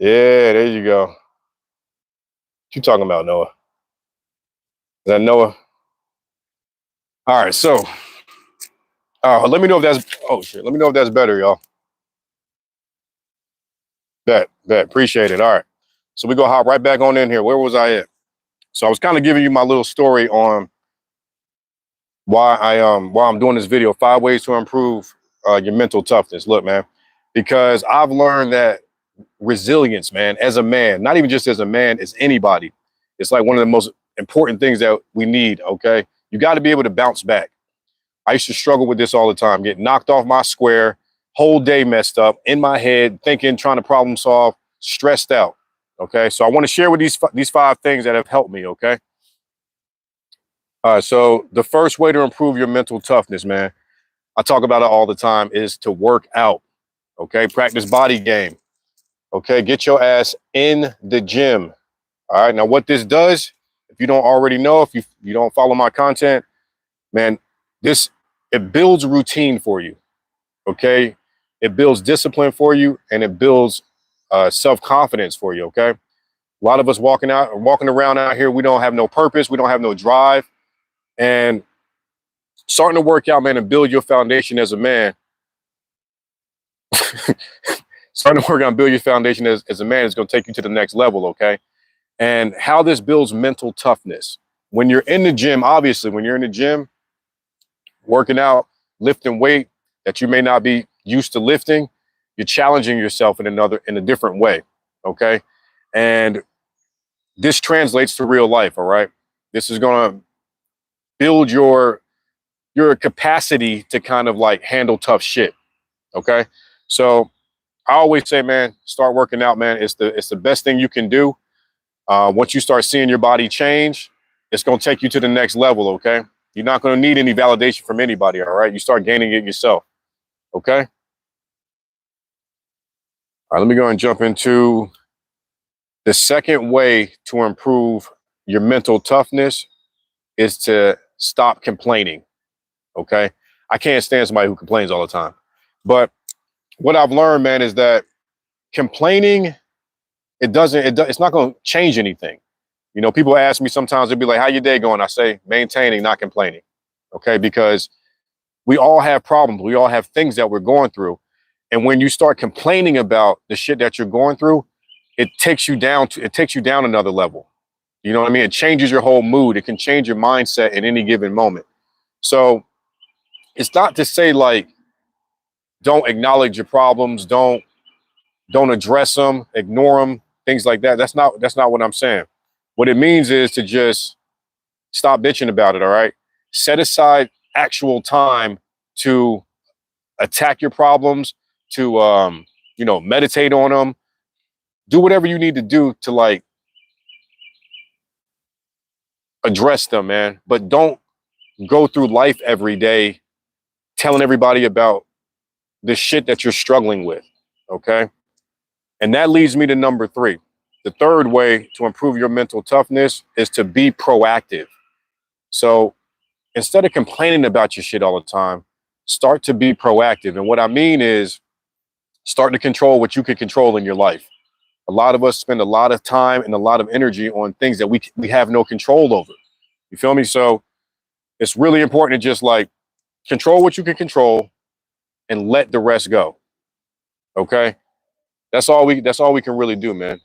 Yeah, there you go. What you talking about, Noah? Is that Noah? All right, so let me know if that's oh shit. Let me know if that's better, y'all. Bet. Appreciate it. All right. So we go hop right back on in here. Where was I at? So I was kind of giving you my little story on why I'm doing this video, 5 ways to improve your mental toughness. Look, man, because I've learned that resilience, man, as a man, not even just as a man, as anybody, it's like one of the most important things that we need. Okay. You got to be able to bounce back. I used to struggle with this all the time, get knocked off my square, whole day messed up in my head, thinking, trying to problem solve, stressed out. Okay. So I want to share with these 5 things that have helped me. Okay. All right. So the first way to improve your mental toughness, man, I talk about it all the time, is to work out. Okay. Practice body game. Okay. Get your ass in the gym. All right. Now, what this does, if you don't already know, if you don't follow my content, man, this it builds routine for you. Okay. It builds discipline for you, and it builds self-confidence for you. Okay. A lot of us walking around out here, we don't have no purpose, we don't have no drive. And starting to work out, man, and build your foundation as a man, starting to work out and build your foundation as a man is going to take you to the next level. Okay. And how this builds mental toughness. When you're in the gym, obviously, when you're in the gym, working out, lifting weight that you may not be used to lifting, you're challenging yourself in a different way. Okay. And this translates to real life. All right. This is going to build your capacity to kind of like handle tough shit. Okay. So I always say, man, start working out, man. It's the best thing you can do. Once you start seeing your body change, it's going to take you to the next level. Okay. You're not going to need any validation from anybody. All right. You start gaining it yourself. Okay. All right. Let me go and jump into the second way to improve your mental toughness is to stop complaining. Okay. I can't stand somebody who complains all the time. But what I've learned, man, is that complaining, it's not going to change anything. You know, people ask me sometimes, they'll be like, how your day going? I say, maintaining, not complaining. Okay. Because we all have problems. We all have things that we're going through. And when you start complaining about the shit that you're going through, it takes you down another level. You know what I mean? It changes your whole mood. It can change your mindset at any given moment. So it's not to say like, don't acknowledge your problems, don't address them, ignore them, things like that. That's not what I'm saying. What it means is to just stop bitching about it. All right. Set aside actual time to attack your problems, to meditate on them, do whatever you need to do to like address them, man. But don't go through life every day telling everybody about the shit that you're struggling with. Okay. And that leads me to number 3. The third way to improve your mental toughness is to be proactive. So instead of complaining about your shit all the time, start to be proactive. And what I mean is start to control what you can control in your life. A lot of us spend a lot of time and a lot of energy on things that we have no control over. You feel me? So it's really important to just like control what you can control and let the rest go. Okay? That's all we can really do, man.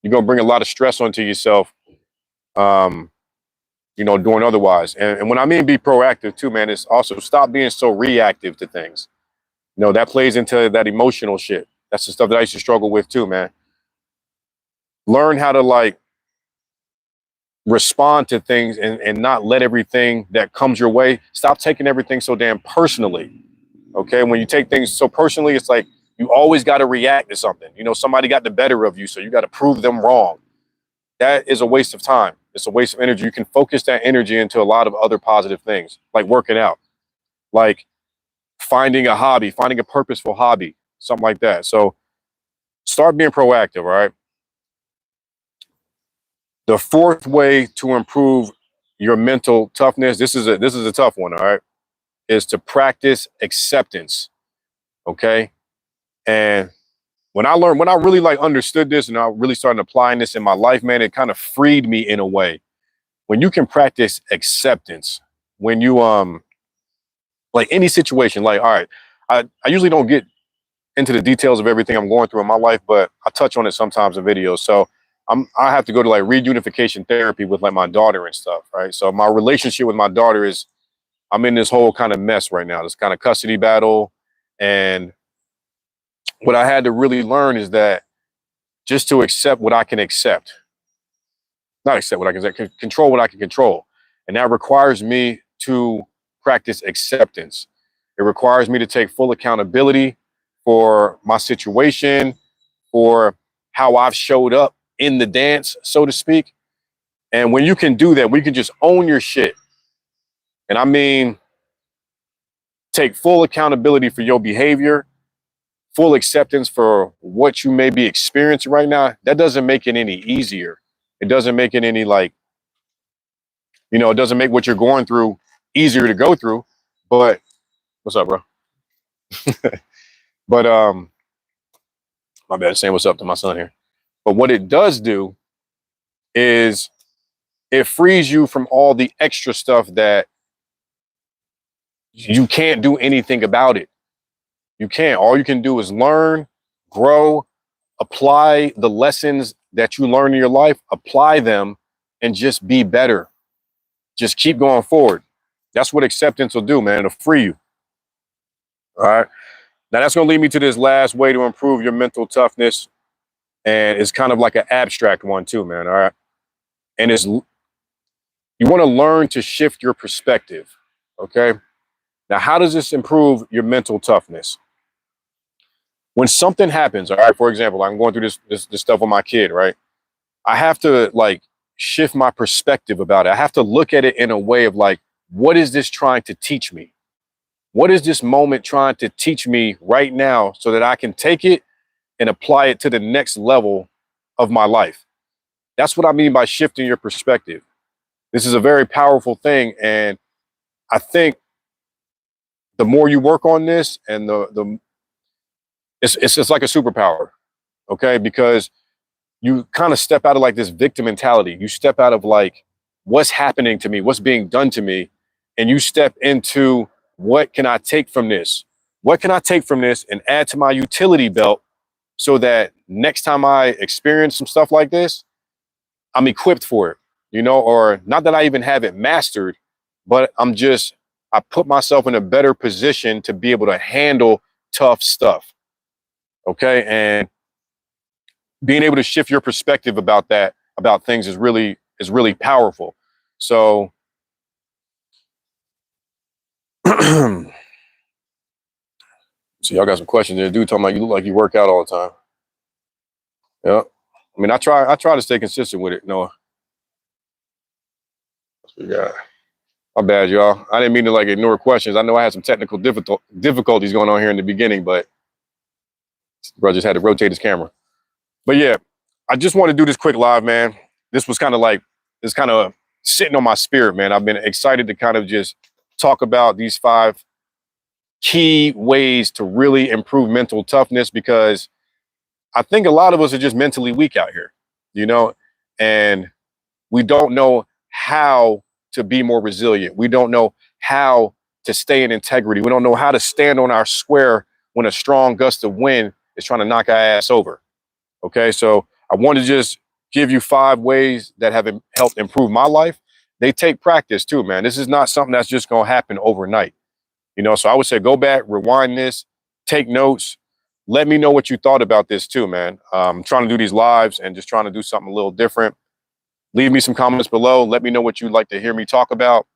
You're gonna bring a lot of stress onto yourself, doing otherwise. And when I mean be proactive too, man, it's also stop being so reactive to things. That plays into that emotional shit. That's the stuff that I used to struggle with too, man. Learn how to like respond to things and not let everything that comes your way. Stop taking everything so damn personally. Okay. When you take things so personally, it's like you always got to react to something. Somebody got the better of you, so you got to prove them wrong. That is a waste of time. It's a waste of energy. You can focus that energy into a lot of other positive things, like working out, like finding a hobby, finding a purposeful hobby, something like that. So start being proactive, all right? The fourth way to improve your mental toughness, this is a tough one, all right, is to practice acceptance. Okay. And when I really like understood this and I really started applying this in my life, man, it kind of freed me in a way. When you can practice acceptance, when you like any situation, like, all right, I usually don't get into the details of everything I'm going through in my life, but I touch on it sometimes in videos. So I have to go to like reunification therapy with like my daughter and stuff, right? So my relationship with my daughter is, I'm in this whole kind of mess right now, this kind of custody battle. And what I had to really learn is that just to accept what I can accept, not accept what I can accept, control what I can control. And that requires me to practice acceptance. It requires me to take full accountability for my situation, for how I've showed up in the dance, so to speak. And when you can do that, we can just own your shit. And I mean, take full accountability for your behavior, full acceptance for what you may be experiencing right now. That doesn't make it any easier. It doesn't make it any like, it doesn't make what you're going through easier to go through. But what's up, bro? But my bad, saying what's up to my son here. But what it does do is it frees you from all the extra stuff that you can't do anything about it. You can't. All you can do is learn, grow, apply the lessons that you learn in your life, apply them, and just be better. Just keep going forward. That's what acceptance will do, man. It'll free you. All right. Now that's going to lead me to this last way to improve your mental toughness. And it's kind of like an abstract one too, man. All right. And it's, you want to learn to shift your perspective. Okay. Now, how does this improve your mental toughness? When something happens, all right, for example, I'm going through this stuff with my kid, right? I have to like shift my perspective about it. I have to look at it in a way of like, what is this trying to teach me? What is this moment trying to teach me right now so that I can take it and apply it to the next level of my life? That's what I mean by shifting your perspective. This is a very powerful thing. And I think the more you work on this and it's like a superpower, okay? Because you kind of step out of like this victim mentality. You step out of like, what's happening to me? What's being done to me? And you step into, what can I take from this? What can I take from this and add to my utility belt so that next time I experience some stuff like this, I'm equipped for it, or not that I even have it mastered, but I put myself in a better position to be able to handle tough stuff. Okay. And being able to shift your perspective about things is really powerful. So so y'all got some questions there. Dude talking about you look like you work out all the time. Yeah. I mean, I try to stay consistent with it. No. We got. My bad, y'all. I didn't mean to like ignore questions. I know I had some technical difficulties going on here in the beginning, but bro just had to rotate his camera. But yeah, I just want to do this quick live, man. This was kind of sitting on my spirit, man. I've been excited to kind of just talk about these 5 key ways to really improve mental toughness, because I think a lot of us are just mentally weak out here, and we don't know how to be more resilient. We don't know how to stay in integrity. We don't know how to stand on our square when a strong gust of wind is trying to knock our ass over. Okay, so I want to just give you 5 ways that have helped improve my life. They take practice too, man. This is not something that's just going to happen overnight. So I would say go back, rewind this, take notes. Let me know what you thought about this too, man. I'm trying to do these lives and just trying to do something a little different. Leave me some comments below. Let me know what you'd like to hear me talk about.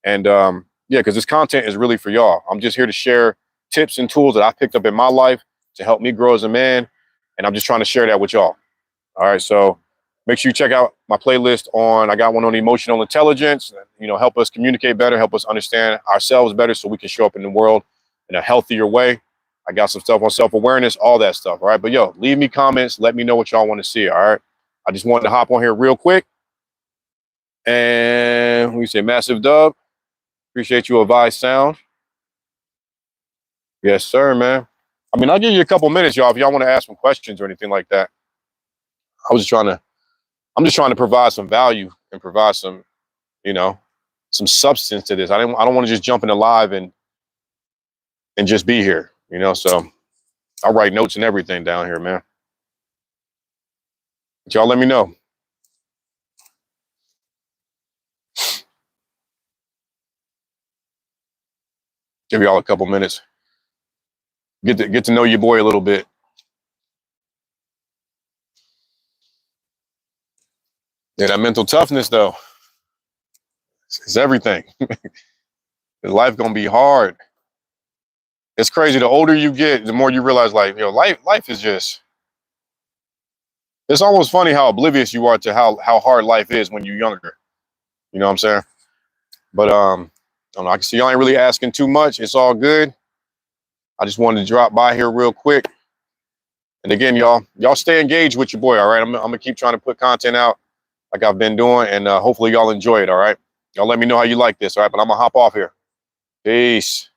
And yeah, because this content is really for y'all. I'm just here to share tips and tools that I've picked up in my life to help me grow as a man. And I'm just trying to share that with y'all. All right. So make sure you check out my playlist I got one on emotional intelligence, help us communicate better, help us understand ourselves better so we can show up in the world in a healthier way. I got some stuff on self-awareness, all that stuff. All right. But yo, leave me comments. Let me know what y'all want to see. All right. I just wanted to hop on here real quick. And we say massive dub. Appreciate you, Advice Sound. Yes, sir, man. I mean, I'll give you a couple minutes, y'all, if y'all want to ask some questions or anything like that. I'm just trying to provide some value and provide some, you know, some substance to this. I don't want to just jump into live and just be here, you know. So I'll write notes and everything down here, man. But y'all let me know. Give y'all a couple minutes. Get to know your boy a little bit. Yeah, that mental toughness though, it's everything. Life gonna be hard. It's crazy. The older you get, the more you realize, like, you know, life is just. It's almost funny how oblivious you are to how hard life is when you're younger. You know what I'm saying? But I don't know. I can see y'all ain't really asking too much. It's all good. I just wanted to drop by here real quick. And again, y'all stay engaged with your boy. All right, I'm gonna keep trying to put content out like I've been doing, and hopefully y'all enjoy it. All right, y'all let me know how you like this. All right, but I'm gonna hop off here. Peace.